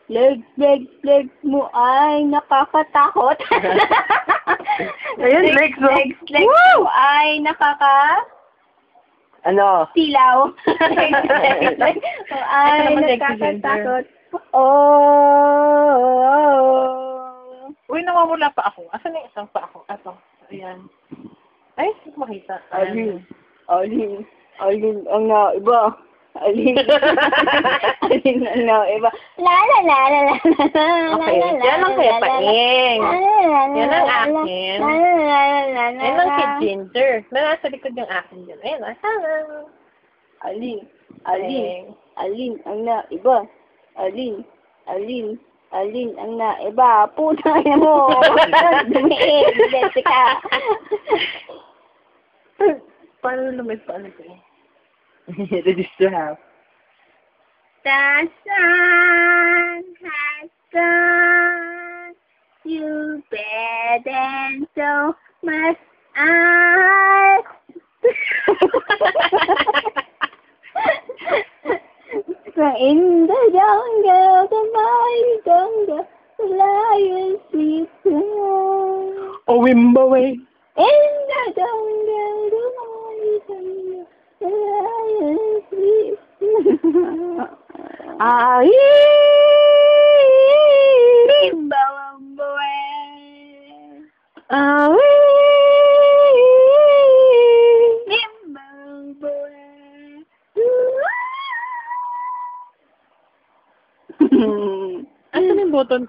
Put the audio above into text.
Legs mo ay nakakatakot. Ayun, legs mo. Legs mo ay Ano? silaw. Legs mo ay naman sexy nakakatakot. Oh. Uy, nawawala pa ako. Asan na yung isang pa ako? Ato. Ayan. Ay, hindi ko makita. Alin ang naiba. Alin ang naiba. La. Okay, yan ang kaya paing. Yan ang akin. Yan ang kay Ginger. Nasa likod yung akin dyan. Ayan, hello. Alin ang naiba. Alin ang naiba. Puta na mo. Dumiin, Jessica. Paano lumit pa ano ito eh? Ready to have. The sun has gone to bed and so must I. In the jungle, the mighty jungle, the lion sleeps alone. Oh, Wimbaway. In the jungle, the mighty jungle, the lion sleeps alone. Ay, Asan yung button?